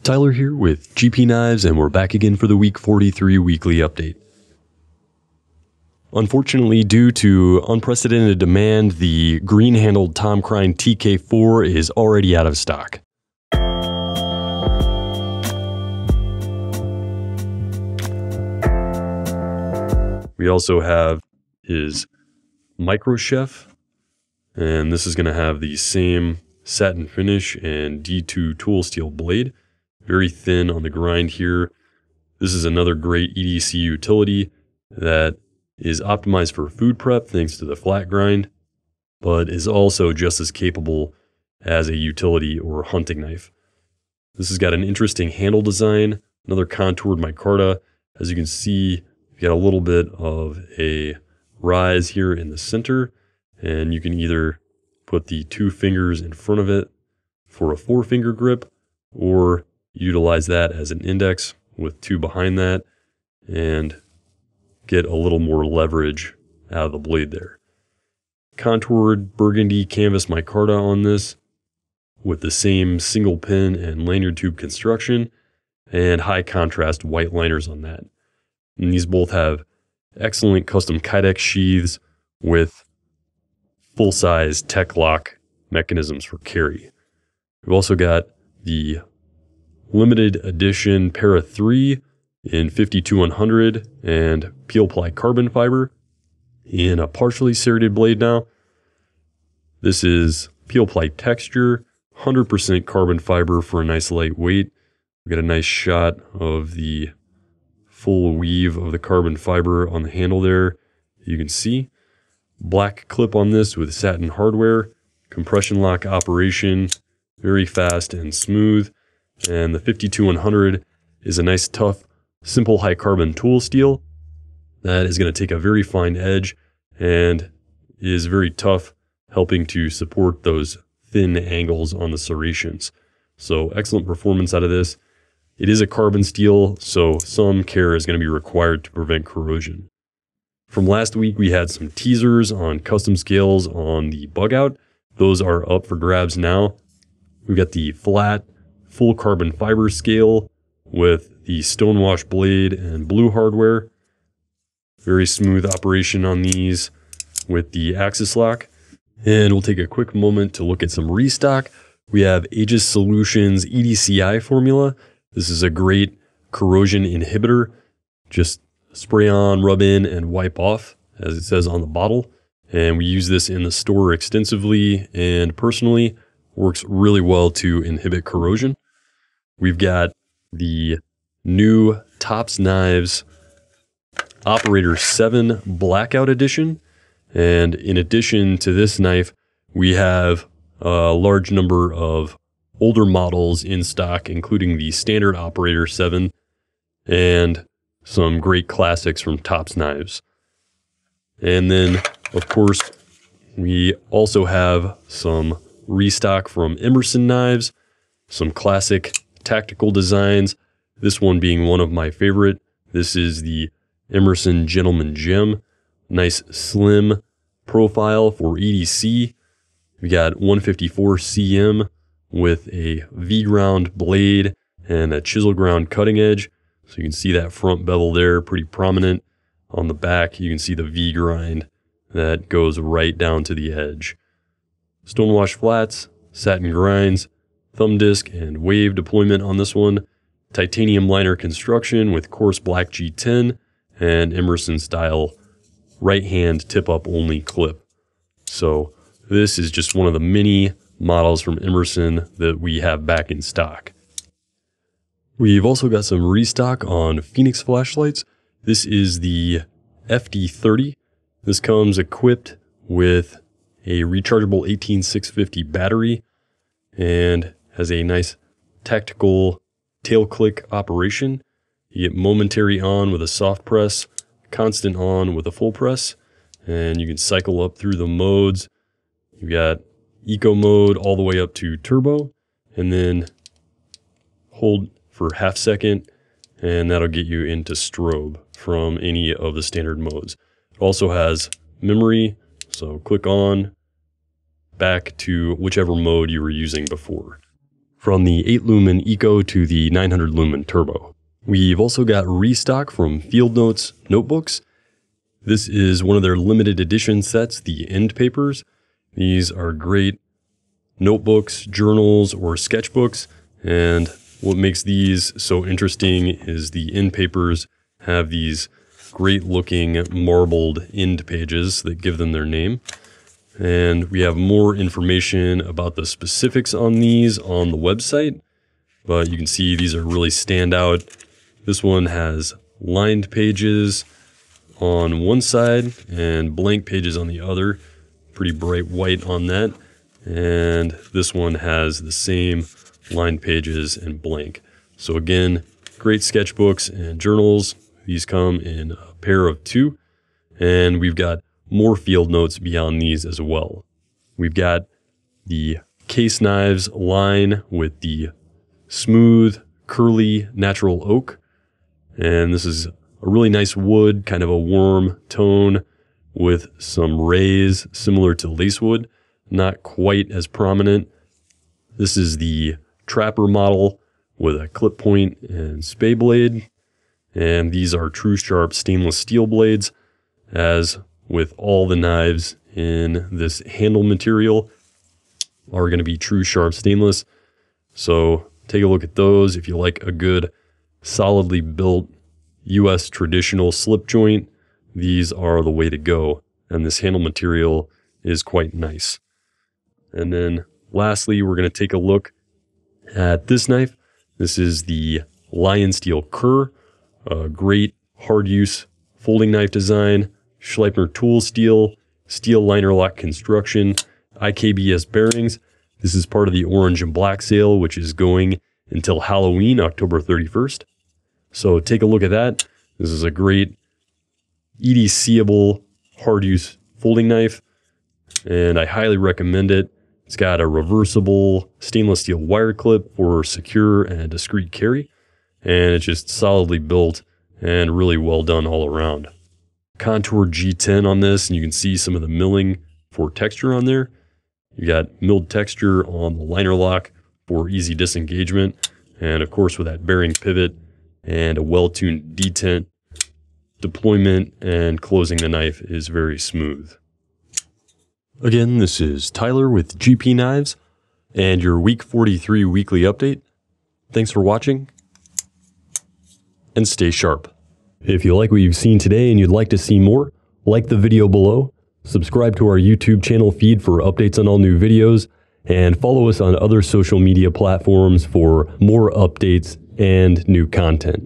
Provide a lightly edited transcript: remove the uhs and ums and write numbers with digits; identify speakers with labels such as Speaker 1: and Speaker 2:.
Speaker 1: Tyler here with GP Knives, and we're back again for the week 43 weekly update. Unfortunately, due to unprecedented demand, the green-handled Tom Krein TK4 is already out of stock. We also have his Micro Chef, and this is going to have the same satin finish and D2 tool steel blade. Very thin on the grind here. This is another great EDC utility that is optimized for food prep thanks to the flat grind, but is also just as capable as a utility or hunting knife. This has got an interesting handle design, another contoured micarta. As you can see, you got a little bit of a rise here in the center, and you can either put the 2 fingers in front of it for a 4-finger grip, or utilize that as an index with 2 behind that and get a little more leverage out of the blade there. Contoured burgundy canvas micarta on this with the same single pin and lanyard tube construction, and high contrast white liners on that. And these both have excellent custom Kydex sheaths with full-size tech lock mechanisms for carry. We've also got the limited edition Para 3 in 52-100 and peel ply carbon fiber in a partially serrated blade now. This is peel ply texture, 100% carbon fiber for a nice light weight. We got a nice shot of the full weave of the carbon fiber on the handle there. You can see black clip on this with satin hardware, compression lock operation, very fast and smooth. And the 52-100 is a nice, tough, simple high carbon tool steel that is going to take a very fine edge and is very tough, helping to support those thin angles on the serrations. So excellent performance out of this. It is a carbon steel, so some care is going to be required to prevent corrosion. From last week, we had some teasers on custom scales on the bug out. Those are up for grabs now. We've got the flat full carbon fiber scale with the stonewash blade and blue hardware. Very smooth operation on these with the axis lock. And we'll take a quick moment to look at some restock. We have Aegis Solutions EDCI formula. This is a great corrosion inhibitor. Just spray on, rub in, and wipe off, as it says on the bottle. And we use this in the store extensively, and personally works really well to inhibit corrosion. We've got the new Tops Knives Operator 7 Blackout Edition. And in addition to this knife, we have a large number of older models in stock, including the standard Operator 7 and some great classics from Tops Knives. And then, of course, we also have some restock from Emerson knives, some classic tactical designs, this one being one of my favorite. This is the Emerson Gentleman Gem. Nice slim profile for EDC. We got 154 cm with a V-ground blade and a chisel ground cutting edge. So you can see that front bevel there, pretty prominent. On the back, you can see the V-grind that goes right down to the edge. Stonewash flats, satin grinds, thumb disc and wave deployment on this one. Titanium liner construction with coarse black G10 and Emerson style right hand tip up only clip. So this is just one of the many models from Emerson that we have back in stock. We've also got some restock on Phoenix flashlights. This is the FD30. This comes equipped with a rechargeable 18650 battery and has a nice tactical tail click operation. You get momentary on with a soft press, constant on with a full press, and you can cycle up through the modes. You've got eco mode all the way up to turbo, and then hold for half second, and that'll get you into strobe from any of the standard modes. It also has memory, so click on back to whichever mode you were using before. from the 8 lumen Eco to the 900 lumen Turbo. We've also got Restock from Field Notes Notebooks. This is one of their limited edition sets, the end papers. These are great notebooks, journals, or sketchbooks. And what makes these so interesting is the end papers have these great looking marbled end pages that give them their name. And we have more information about the specifics on these on the website, but you can see these are really standout. This one has lined pages on one side and blank pages on the other. Pretty bright white on that. And this one has the same lined pages and blank. So again, great sketchbooks and journals. These come in a pair of 2. And we've got more field notes beyond these as well. We've got the case knives line with the smooth, curly, natural oak. And this is a really nice wood, kind of a warm tone with some rays similar to lacewood, not quite as prominent. This is the Trapper model with a clip point and spay blade. And these are true sharp stainless steel blades. As with all the knives in this handle material are going to be true sharp stainless. So take a look at those. If you like a good solidly built US traditional slip joint, these are the way to go. And this handle material is quite nice. And then lastly, we're going to take a look at this knife. This is the LionSteel Kerr, a great hard use folding knife design, Schleipner tool steel liner lock construction, IKBS bearings. This is part of the orange and black sale, which is going until Halloween, October 31st. So take a look at that. This is a great EDCable hard use folding knife, and I highly recommend it. It's got a reversible stainless steel wire clip for secure and discreet carry, and it's just solidly built and really well done all around. Contour G10 on this, and you can see some of the milling for texture on there. You got milled texture on the liner lock for easy disengagement, and of course with that bearing pivot and a well-tuned detent, deployment and closing the knife is very smooth. Again, this is Tyler with GP Knives and your week 43 weekly update. Thanks for watching and stay sharp. If you like what you've seen today and you'd like to see more, like the video below, subscribe to our YouTube channel feed for updates on all new videos, and follow us on other social media platforms for more updates and new content.